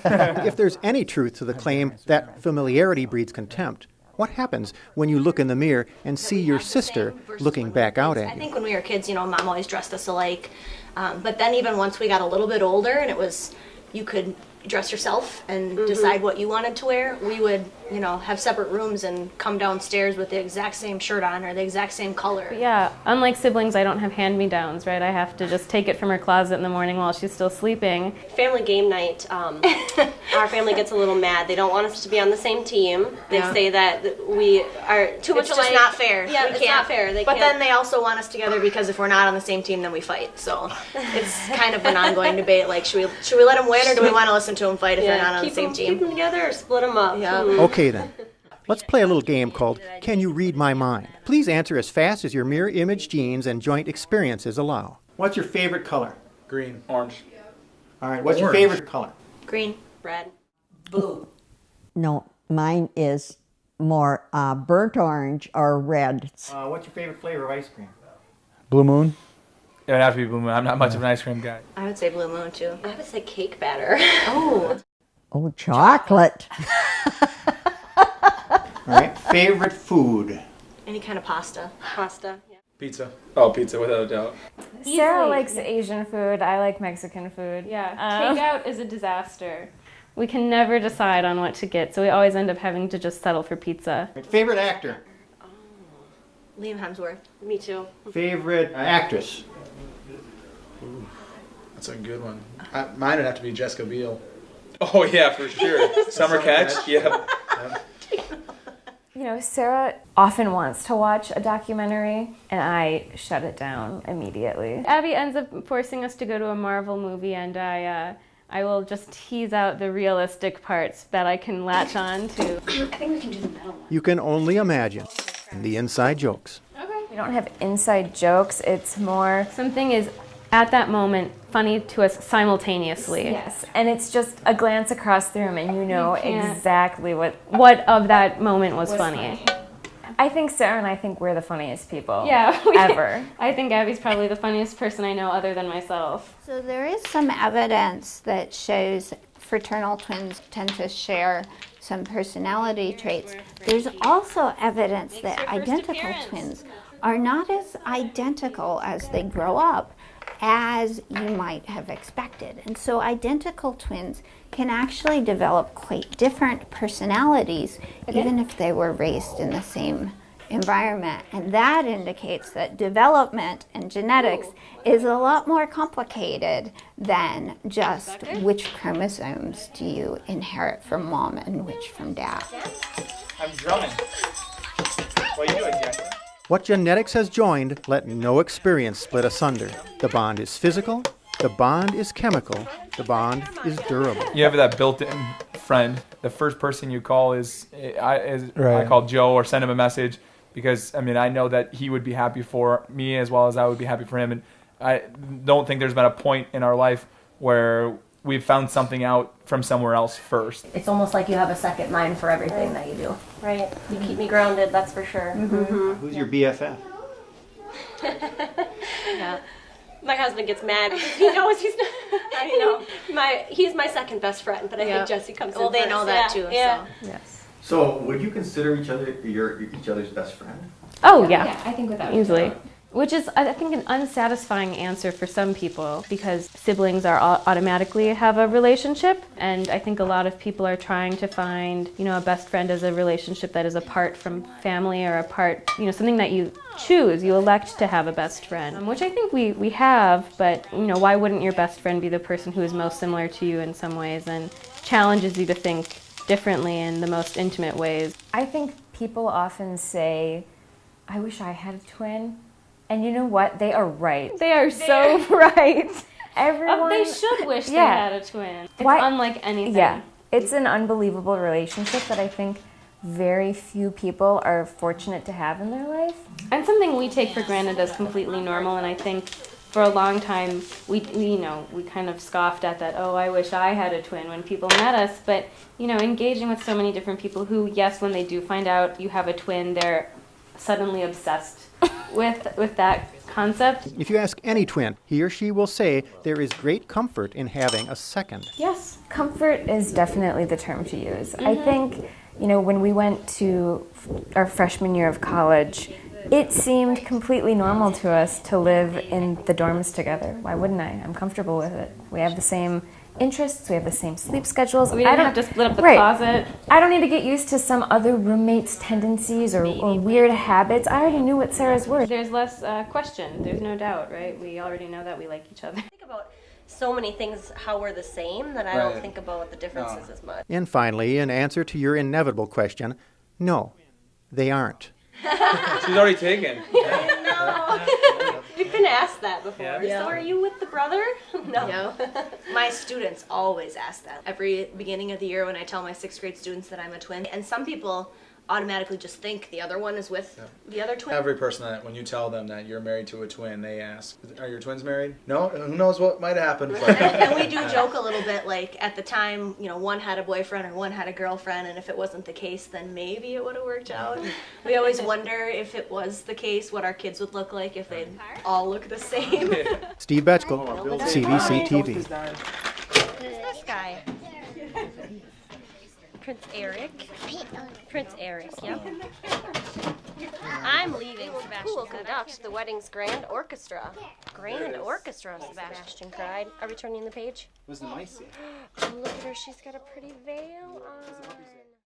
If there's any truth to the claim that familiarity breeds contempt, what happens when you look in the mirror and see your sister looking back out at I you? think when we were kids, Mom always dressed us alike. But then even once we got a little bit older and you could dress yourself and decide what you wanted to wear, we would, have separate rooms and come downstairs with the exact same shirt on or the exact same color. But yeah, unlike siblings, I don't have hand-me-downs, right? I have to just take it from her closet in the morning while she's still sleeping. Family game night, our family gets a little mad. They don't want us to be on the same team. They say that we are too much It's alike. just not fair. Yeah, it's not fair. But then they also want us together because if we're not on the same team, then we fight. So it's kind of an ongoing debate. Like, should we let them win or do we want to listen to them fight if they're not on the same team? Keep them together or split them up. Yeah. Okay then. Let's play a little game called Can You Read My Mind? Please answer as fast as your mirror image genes and joint experiences allow. What's your favorite color? Green. Orange. All right, what's your favorite color? Green. Red. Blue. No, mine is more burnt orange or red. What's your favorite flavor of ice cream? Blue Moon. It would have to be Blue Moon. I'm not much of an ice cream guy. I would say Blue Moon too. I would say cake batter. Oh, chocolate. All right, favorite food? Any kind of pasta. Pasta. Yeah. Pizza. Oh, pizza, without a doubt. Sarah likes Asian food. I like Mexican food. Yeah, takeout is a disaster. We can never decide on what to get, so we always end up having to just settle for pizza. Favorite actor? Liam Hemsworth. Me too. Favorite actress? Ooh, that's a good one. Mine would have to be Jessica Biel. Oh, yeah, for sure. Summer Catch? Yeah. Sarah often wants to watch a documentary, and I shut it down immediately. Abby ends up forcing us to go to a Marvel movie, and I will just tease out the realistic parts that I can latch on to. I think we can do the metal one. You can only imagine the inside jokes. Okay. We don't have inside jokes. It's more Something is, at that moment, funny to us simultaneously. yes, and it's just a glance across the room, and you know exactly what. What of that moment was funny. I think Sarah and I think we're the funniest people. Yeah. Ever. I think Abby's probably the funniest person I know other than myself. So there is some evidence that shows fraternal twins tend to share some personality traits. There's also evidence that identical twins are not as identical as they grow up as you might have expected. And so identical twins can actually develop quite different personalities even if they were raised in the same environment. And that indicates that development and genetics is a lot more complicated than just which chromosomes do you inherit from mom and which from dad. I'm drumming. What are you doing, Jackie? What genetics has joined, let no experience split asunder. The bond is physical, the bond is chemical, the bond is durable. You have that built-in friend. The first person you call I call Joe or send him a message because, I know that he would be happy for me as well as I would be happy for him. And I don't think there's been a point in our life where we've found something out from somewhere else first. It's almost like you have a second mind for everything that you do. Right. You keep me grounded, that's for sure. Who's your BFF? Yeah. My husband gets mad because he knows he's not. I know. He's my second best friend, but I think Jesse comes in Well, they first. know that too. Yeah. So. Yes. So, would you consider each other's best friend? Oh, yeah. I think without Easily. Which is, I think, an unsatisfying answer for some people because siblings are automatically have a relationship, and I think a lot of people are trying to find, a best friend as a relationship that is apart from family or apart, something that you choose, you elect to have a best friend, which I think we have, but, why wouldn't your best friend be the person who is most similar to you in some ways and challenges you to think differently in the most intimate ways? I think people often say, I wish I had a twin. And you know what? They are right. They are so right. Everyone. They should wish they had a twin. It's unlike anything. Yeah. It's an unbelievable relationship that I think very few people are fortunate to have in their life. And something we take for granted as completely normal, and I think for a long time we kind of scoffed at that, oh, I wish I had a twin when people met us, but engaging with so many different people who, yes, when they do find out you have a twin, they're suddenly obsessed with that concept. If you ask any twin, he or she will say there is great comfort in having a second. Yes. Comfort is definitely the term to use. I think, when we went to our freshman year of college, it seemed completely normal to us to live in the dorms together. Why wouldn't I? I'm comfortable with it. We have the same interests, we have the same sleep schedules. We didn't have to split up the closet. I don't need to get used to some other roommate's tendencies or weird habits. I already knew what Sarah's were. There's less question. There's no doubt, right? We already know that we like each other. I think about so many things, how we're the same, that I don't think about the differences as much. And finally, in answer to your inevitable question, no, they aren't. She's already taken. No. We've been asked that before. Yeah. So are you with the brother? No. My students always ask that. Every beginning of the year when I tell my 6th grade students that I'm a twin. And some people automatically just think the other one is with the other twin. Every person that, when you tell them that you're married to a twin, they ask, are your twins married? No? Who knows what might happen? And we do joke a little bit, like, at the time, one had a boyfriend or one had a girlfriend, and if it wasn't the case, then maybe it would have worked out. We always wonder if it was the case, what our kids would look like if they'd all look the same. Steve Betchkel, CBC TV. Who's this guy? Prince Eric. Prince Eric, yep. I'm leaving. Who will conduct the wedding's grand orchestra? Grand orchestra, Sebastian cried. Are we turning the page? Where's the mice? Oh, look at her. She's got a pretty veil on.